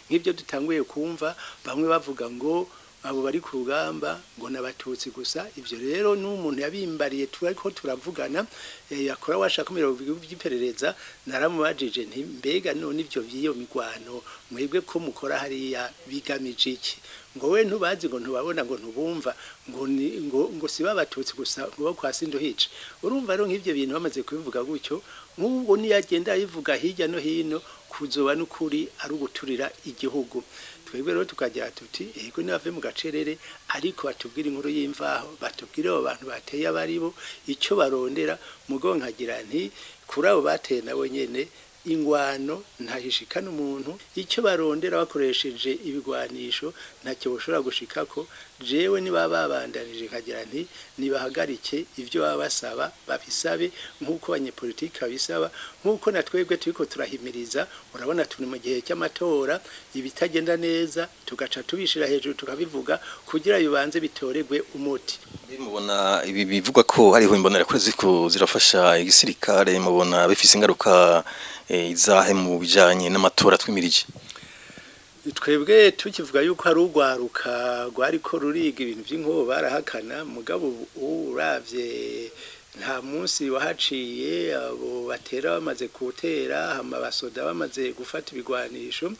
nk'ibyo dutanguye kumva bamwe bavuga ngo abo bari ku rugamba ngo nabatutsi gusa. Ivyo rero n'umuntu yabimbariye turiko turavugana yakora washaka mu biro by'iperereza naramubajije nti mbega none ivyo vyiyo migwano mwebwe ko mukora hariya bigamije iki? Ngo we ntubazi ngo ntubabona ngo ntubumva ngo siba abatutsi gusa ngo kwa Sindohice. Urumva rero nk'ivyo bintu bamaze kubivuga gutyo nk'ubwo niyagenda yivuga hirya no hino kuzoba n'ukuri ari uguturira igihugu. Twebwe rero tukagira tuti yego nibave mu gacerere ariko batubwira inkuru y'imvaho, batubwire abo bantu bateye abaribo icyo barondera. Mugo nkagira nti kuri abo bateye nabo nyene ingwano ntahishikana umuntu, icyo barondera bakoresheje ibigwanisho ntacyo boshobora gushikako. Jewe niba babandanije kagira nti nibahagarike ivyo baba basaba babisabe nkuko abanyepolitiki babisaba, nkuko natwebwe turiko turahimiriza. Urabona turi mu gihe cy'amatora, ibitagenda neza tugaca tubishira hejuru tukabivuga kugira bibanze bitoregwe umuti. Mubona ibi bivugwa ko hariho imbonera ko zirafasha igisirikare, mubona bifise ingaruka izahe mu bijanye n'amatora twimirije? Twebwe tukivuga yuko ari urwaruka rwariko ruriga ibintu by'inkobo barahakana, mugabo uravye nta munsi wahaciye abo batera bamaze gutera hama basoda bamaze gufata ibigwanisho.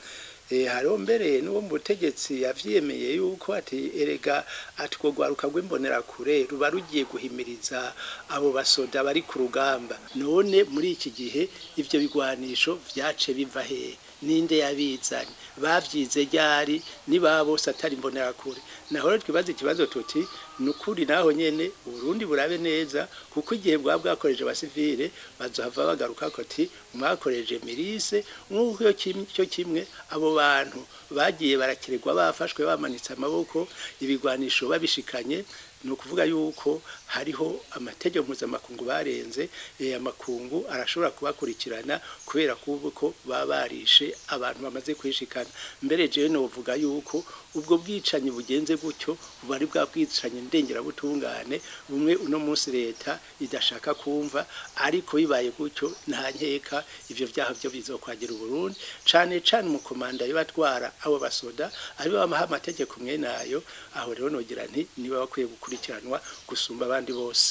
Hariho mbere n'uwo mu butegetsi yavyemeye yuko ati erega atwo rwaruka rw'imbonera kure ruba rugiye guhimiriza abo basoda bari ku rugamba. None muri iki gihe ivyo bigwanisho vyace biva hehe? Ninde yabizanye? Bavyize ryari? Niba bose atari imbonera kure? Naho twibaza ikibazo tuti nukuri naho nyene Burundi burabe neza, kuko igihe bwakoreje abasivile bazohava bagaruka ko ati mwakoreje mirise nk'uko cyo kimwe abo bantu bagiye barakiregwa bafashwe bamanitse amaboko ibigwanisho babishikanye. No kuvuga yuko hariho amategeko mpuzamakungu barenze, amakungu arashobora kubakurikirana kubera kuko babarishe abantu bamaze kwishikana. Mbere jewe no vuga yuko ubwo bwicanyi bugenze gutyo bari bwa bwicanyi ndengera butungane bumwe uno munsi leta idashaka kumva, ariko bibaye gutyo nta nkeka ivyo vyaha byo bizokwagira Burundi cane mu komanda y'abatwara abo basoda ari bamaha amategeko mwe nayo. Aho rero nogira nti niba bakwiye gukurikiranwa gusumba abandi bose.